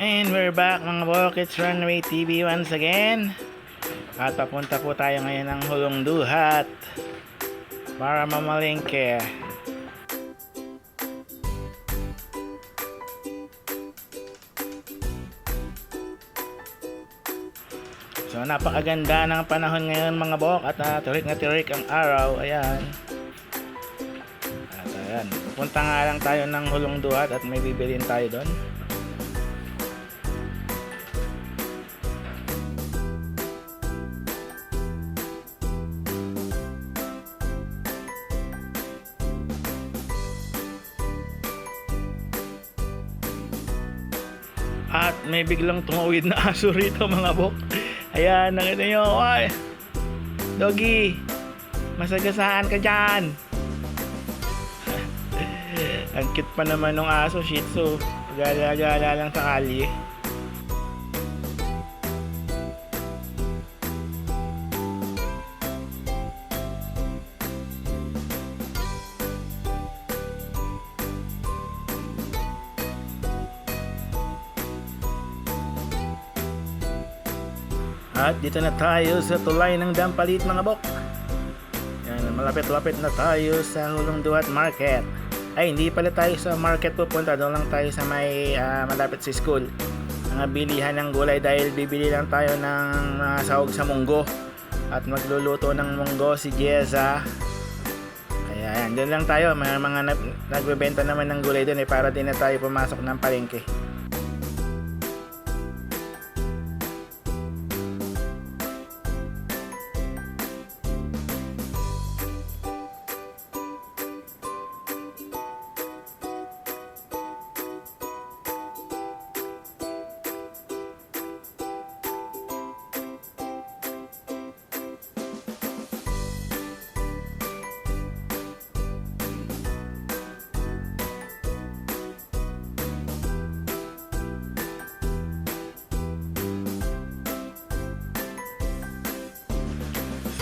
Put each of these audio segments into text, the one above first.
And we're back mga bok, it's Runway TV once again. At papunta po tayo ngayon ng Hulong Duhat para mamalengke. So napakaganda ng panahon ngayon mga bok, at tirik na tirik ang araw. Ayan. At ayan, pupunta nga lang tayo ng Hulong Duhat at may bibilin tayo doon. At may biglang tumawid na aso rito mga bok. Ayan, nakita nyo. Oy, doggy, masagasaan ka dyan. Ang cute pa naman ng aso, Shih Tzu. Gala-gala lang sa kalye. At dito na tayo sa tulay ng Dampalit mga bok. Yan, malapit-lapit na tayo sa Hulong Duhat Market. Ay, hindi pala tayo sa market pupunta. Doon lang tayo sa may malapit sa school. Mga bilihan ng gulay dahil bibili lang tayo ng sahog sa munggo. At magluluto ng munggo si Jeza. Kaya yan, doon lang tayo. May mga nagbebenta naman ng gulay doon para din na tayo pumasok ng palengke.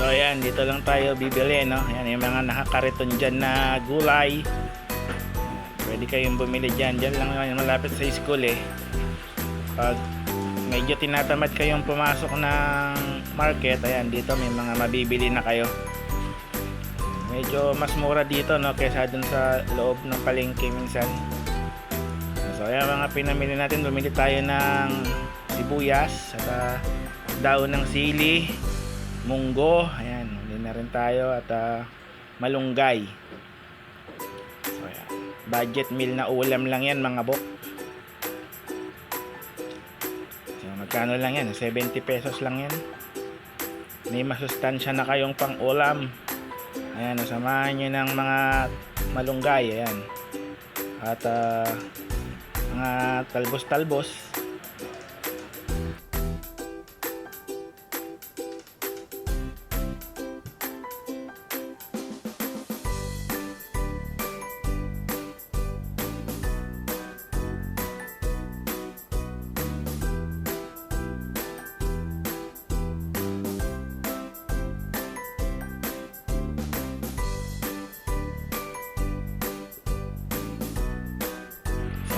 So ayan, dito lang tayo bibili, no? Ayan yung mga nakakariton dyan na gulay. Pwede kayong bumili dyan. Dyan lang yung malapit sa school eh. Pag medyo tinatamad kayong pumasok ng market, ayan dito may mga mabibili na kayo. Medyo mas mura dito, no? Kaysa dun sa loob ng palengke minsan. So ayan mga pinamili natin. Bumili tayo ng sibuyas at daon ng sili, munggo, ayan, hindi na rin tayo, at malunggay. So, ayan. Budget meal na ulam lang yan mga bok. So, magkano lang yan? 70 pesos lang yan. May masustansya na kayong pang ulam. Ayan, samahan nyo ng mga malunggay, ayan. At mga talbos-talbos.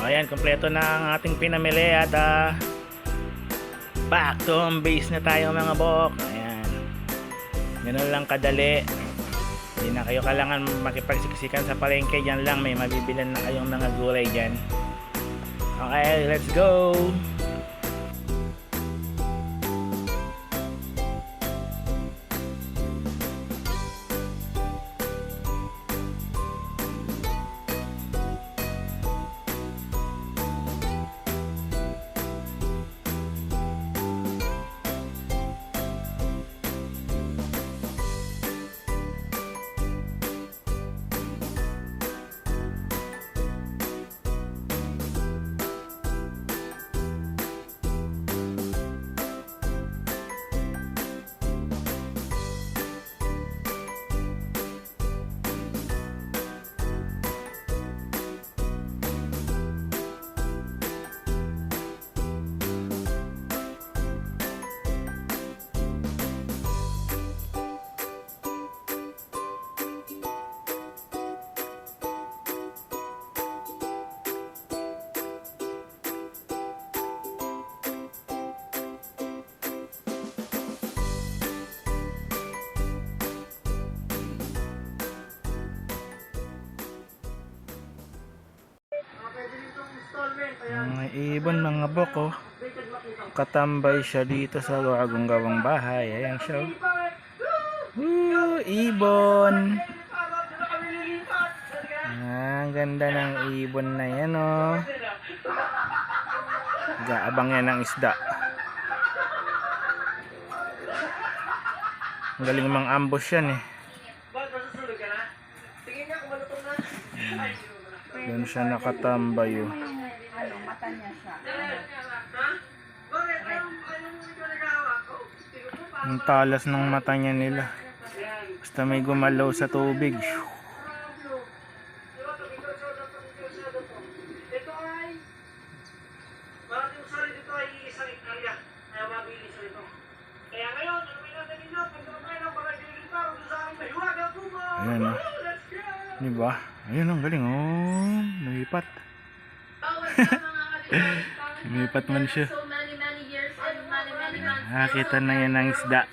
Ayan, kompleto na ang ating pinamili at back to home base na tayo mga bok. Ayan, ganun lang kadali. Hindi na kayo kailangan makipagsiksikan sa palengke. Dyan lang may mabibilan na kayong mga gulay dyan. Okay, let's go. Mga ibon mga bok, oh. Katambay siya dito sa bagong gawang bahay. Ayan siya. Ibon. Ang ganda ng ibon na yan, oh. Gaabang yan ng isda. Ang galing mang ambush yan, eh. Doon siya nakatambay, oh. Mata niya siya. Ang talas ng mata niya nila. Basta may gumalaw sa tubig. Ayan, oh. Diba? Ayun, ang galing, oh. Lumipat. Lumipat man siya. Nakakita na yan ng isda.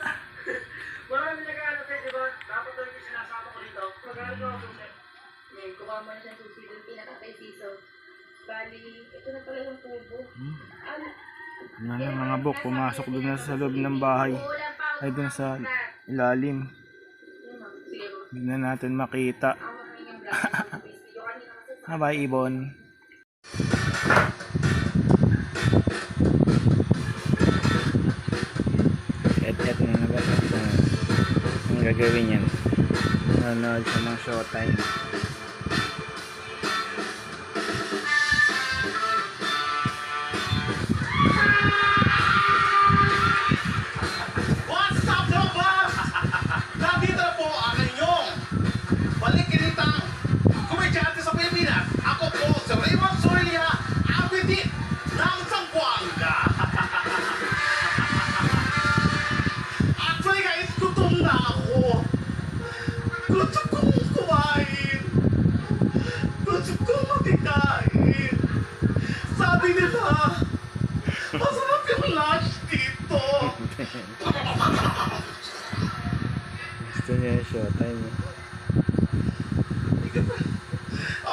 Kuha mo na siya susi doon, pinakatay siso. Bali, ito na pala yung tubo. Ano na mga bok, pumasok doon na sa loob ng bahay. Ay doon sa ilalim. Hindi na natin makita. Bye ibon. Et na naman. Ang gagawin yan. Nanonood siya ng showtime. What's up, Lobas? Nandito na po ang inyong balik-initang komedyante sa Pilipinas. Ako po si Raymond Soria, abidit ng Zamboanga. Actually guys, gutom na ako. Gutom kong kumain. Gutom kong magkikain. Sabi nila, masarap yung lunch dito. Gusto niya yung showtime.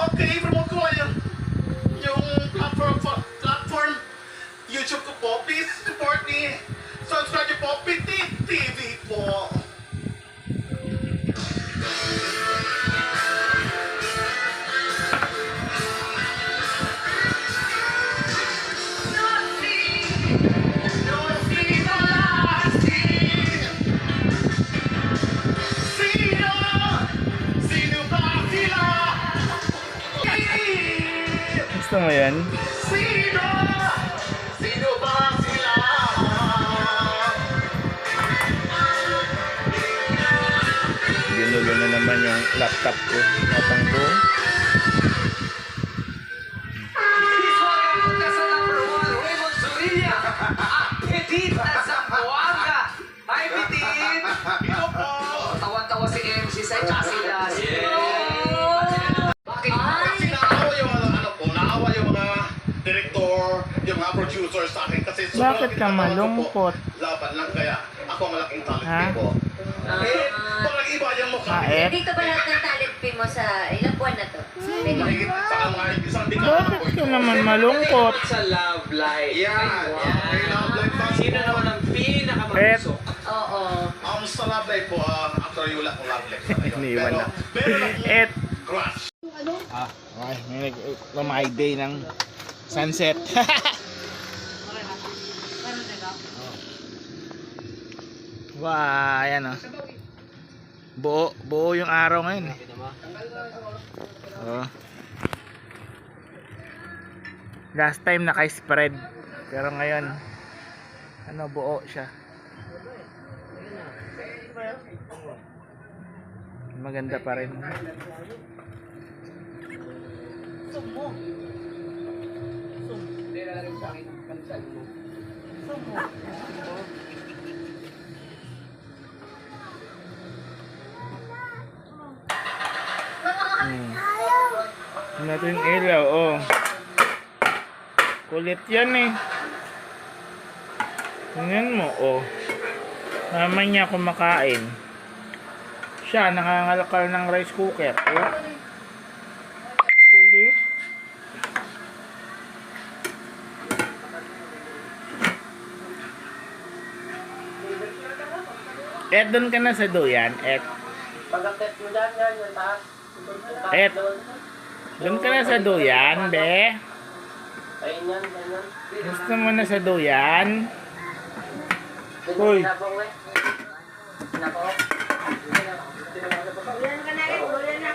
Okay, promote ko ngayon yung platform YouTube ko po. Please support me. Subscribe niyo po. Petit TV po. Gusto mo yan? Sino? Sino ba sila? Ginulo na naman yung laptop ko. Matang ko. Please welcome to sa number 1, Raymond Soria, at Petit at Zamboanga. Hi, Petit! Ito po. Tawan-tawa si MC sa sila. Bakit? Kasi naawa yung ano po, naawa yung mga director, yung mga producers sa akin kasi Bakit ka malungkot? Laban lang kaya ako ang malaking talent Ha? ko. Eh, parang iba yung mukha. Eh? Dito ba lahat ng talent fee mo sa ilang buwan na to? Mahigit sa mga isang dekada Bakit po ka ito. naman malungkot? Sa Love Life. Yan. May love life pa. Sino naman ang pinakamabusok? Oo. Sa love life po, actually wala akong love life. Iniwan na. Meron akong Et. crush. Okay. May day ng sunset. Wow, ayan oh. Buo yung araw ngayon eh. Oh. Last time naka-spread. Pero ngayon, ano, buo siya. Maganda pa rin. Natin yung ilaw, oh. Kulit yan eh. Tingnan mo, oh. Naman niya kumakain. Siya, nakangalakal ng rice cooker. Oh. Kulit. doon ka na sa duyan. Pag-akit mo dyan, yan, yung taas. Et. Doon ka na sa duyan, be. Ayun yan, ganyan. Gusto mo na sa duyan? Uy. Duyan ka na rin, duyan na.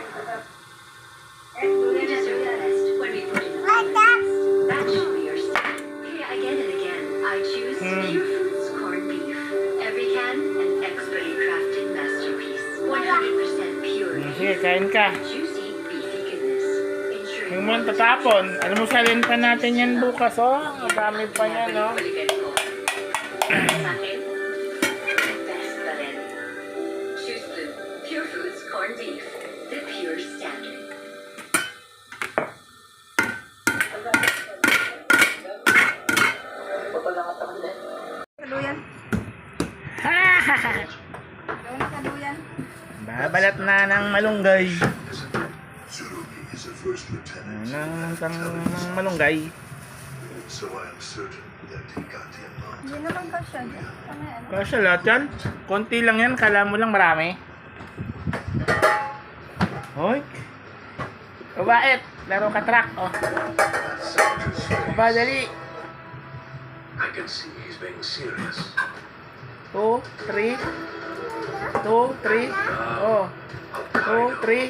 We deserve the best when we put in the best. That should be your style. Hey, again and again, I choose Pure Foods corned beef. Every can, an expertly crafted masterpiece. 100% pure Sige, kain ka. juicy beefy goodness. Ensuring Yung mo tatapon. Alam mo, salin pa natin yan bukas, oh. Ang dami pa yan, oh. balikan ko. Sa akin, best pa rin. Choose Blue. Pure Foods corned beef. The pure standard. Kaduyan. Gawin na kaduyan. Babalat na ng malunggay. Tsurugi is a first lieutenant, Ng malunggay. so I am certain that he got the amount. Hindi naman ka siya. Tama yan. Kasi lahat yan. Konti lang yan. Kala mo lang marami. Hoy. Kabait. Laro ka track, oh. That soldier's face. Badali. I can see he's being serious. 2, 3. 2, 3. Oh. 2, 3.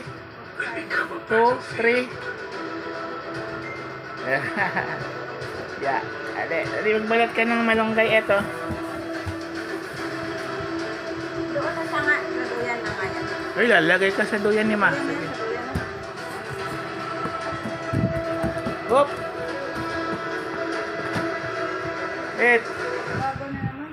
They become a 2, 3. battlefield. Yeah. Adi, magbalat ka ng malunggay eto. Doon na siya nga. Kaduyan na nga yan. Uy, lalagay ka sa duyan ni Ma. Kaduyan Sige. na. Hop. Et. Bago na naman.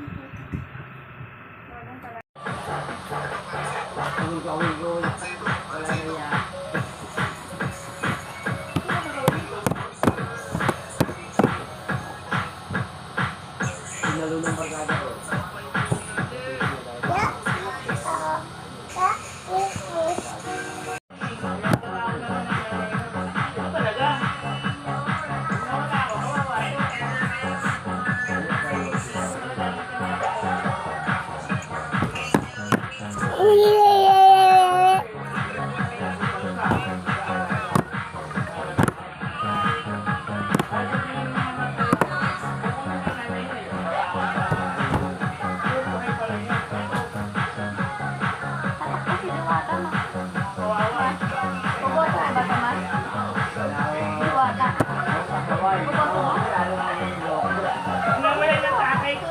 Bagong talaga. Nawala ng tatay ko.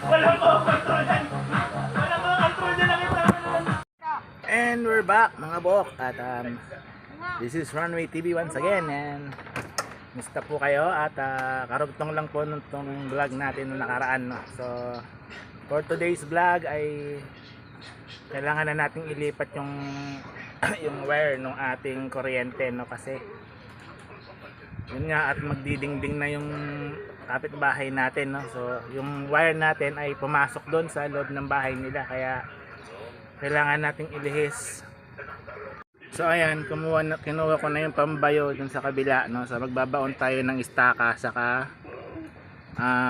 Walang control yan. Walang control yan lang ito. And we're back mga bok. At this is Runway TV once again. And musta po kayo. At karugtong lang po nitong vlog natin nung nakaraan. No? So for today's vlog ay kailangan na nating ilipat yung yung wire ng ating kuryente, no, kasi yun nga, at magdidingding na yung kapitbahay natin, no. So yung wire natin ay pumasok doon sa loob ng bahay nila, kaya kailangan nating ilihis. So ayan, kinuha ko na yung pambayo dun sa kabila, no. So magbabaon tayo ng istaka saka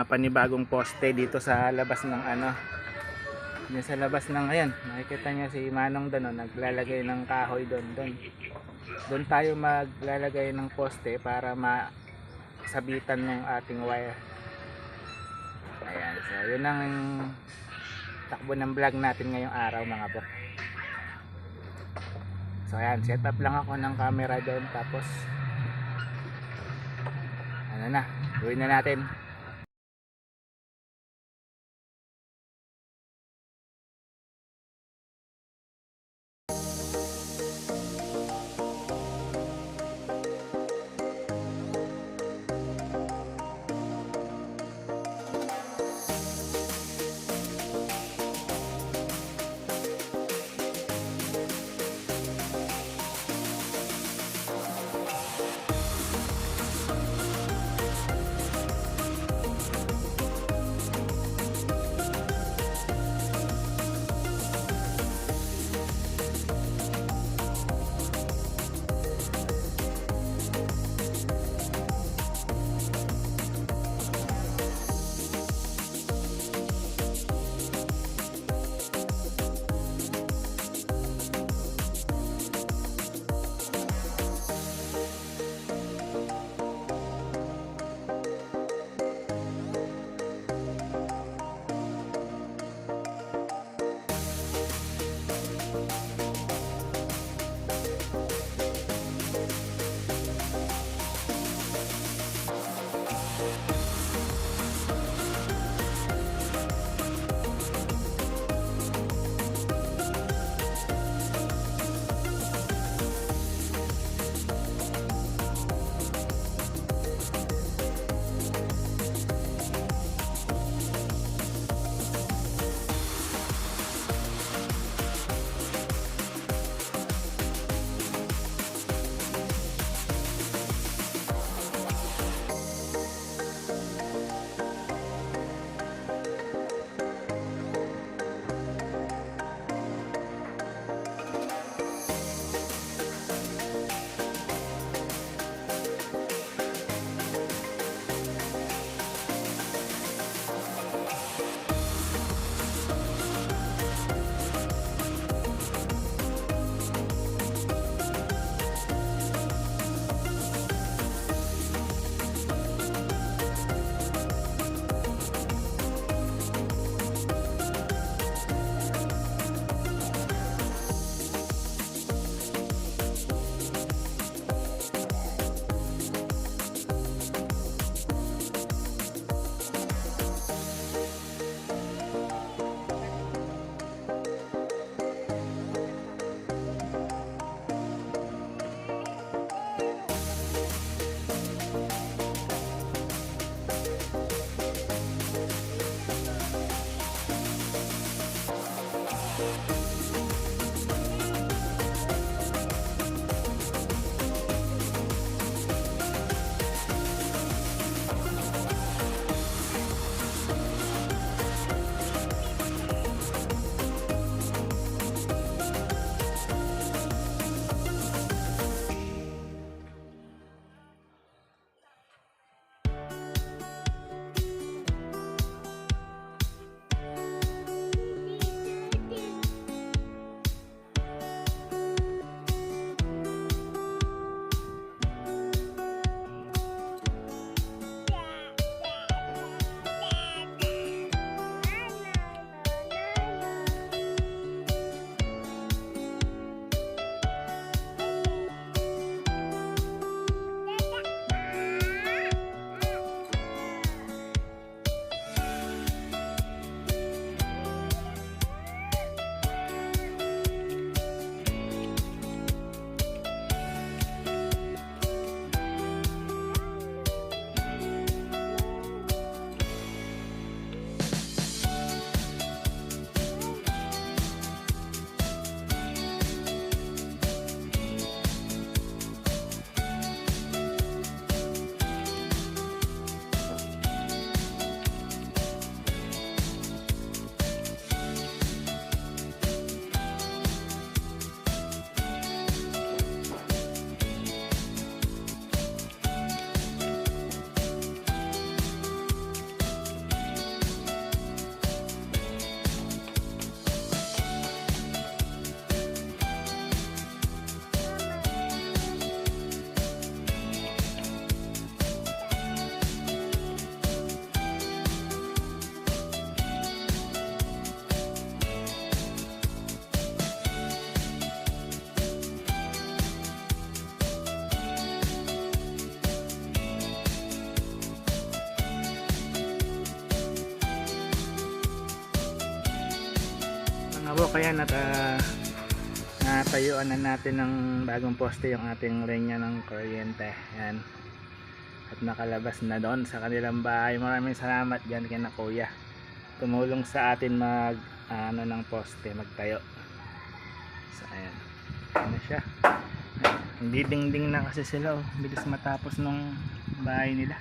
panibagong poste dito sa labas ng yan sa labas ng, ayan, makikita nyo si Manong doon, naglalagay ng kahoy doon tayo maglalagay ng poste para masabitan ng ating wire. Ayan, so yun ang takbo ng vlog natin ngayong araw mga bok. So ayan, set up lang ako ng camera doon, tapos gawin na natin. Mga bok, ayan at natayuan na natin ng bagong poste yung ating linya ng kuryente. Ayan. At nakalabas na doon sa kanilang bahay. Maraming salamat dyan kay na kuya. Tumulong sa atin mag ng poste, magtayo. So ayan. Ayan na siya. Hindi dingding na kasi sila, oh. Bilis matapos nung bahay nila.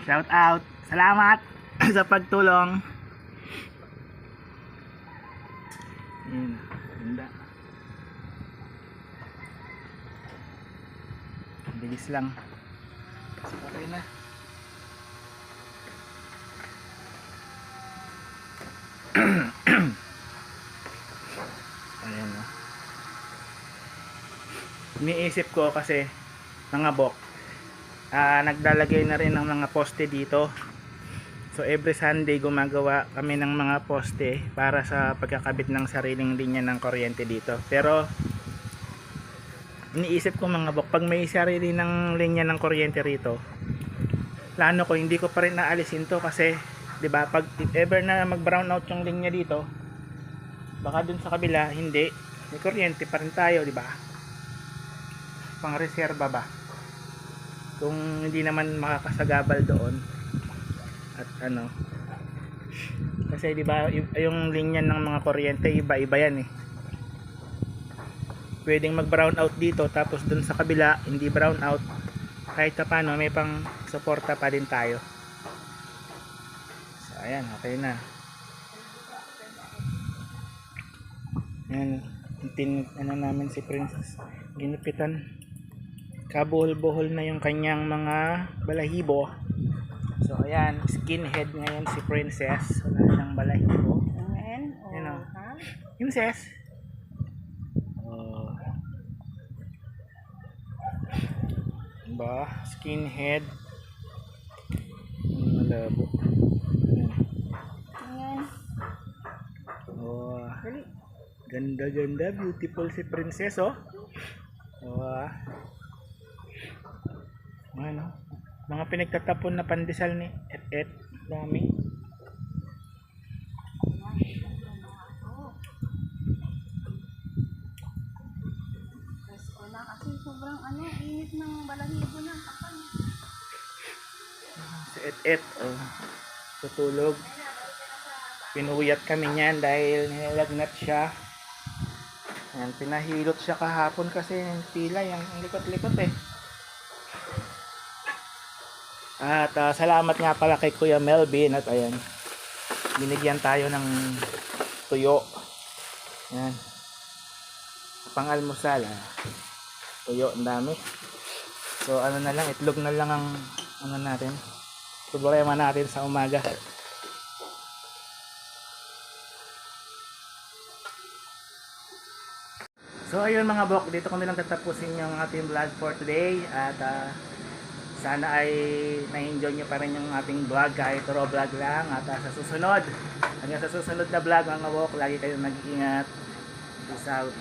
Shout out. Salamat sa pagtulong. Ayan. Ganda. Bilis lang. Okay na. Ayan, no? Iniisip ko kasi mga bok, naglalagay na rin ng mga poste dito. So every Sunday gumagawa kami ng mga poste para sa pagkakabit ng sariling linya ng kuryente dito. Pero iniisip ko mga bok, pag may sarili ng linya ng kuryente rito, plano ko hindi ko pa rin naalisin to kasi 'di ba, pag if ever na mag-brown out yung linya dito, baka dun sa kabila hindi may kuryente pa rin tayo, 'di ba? Pang reserba ba? Kung hindi naman makakasagabal doon at ano, kasi 'di ba yung linya ng mga kuryente iba-iba yan eh. Pwedeng mag-brown out dito tapos dun sa kabila hindi brown out, kahit pa paano may pang suporta pa din tayo. So ayan, okay na. Ayan, ano namin si Princess, ginupitan, kabuhol-buhol na yung kanyang mga balahibo. So ayan, skinhead ngayon si Princess, wala siyang balahibo. Ayan, o Princess. Ba, skinhead. Malabo. Ayan. Oh. Ganda, beautiful si Princess, oh. Oh. Ano? Mga pinagtatapon na pandesal ni Et. Dami. Kasi sobrang init ng balahibo na. Si Et, oh. Tutulog. Pinuyat kami niyan dahil nilagnat siya. Ayan, pinahilot siya kahapon kasi pila yung likot-likot eh. At salamat nga pala kay Kuya Melvin at ayan, binigyan tayo ng tuyo. Ayan, pang-almusal, tuyo, ang dami. So ano na lang, itlog na lang ang ano natin, problema natin sa umaga. So ayun mga bok, dito ko nilang tatapusin yung ating vlog for today. At sana ay na-enjoy nyo pa rin yung ating vlog kahit raw vlog lang. At sa susunod, hanggang sa susunod na vlog mga bok, lagi kayong mag-iingat. Peace out.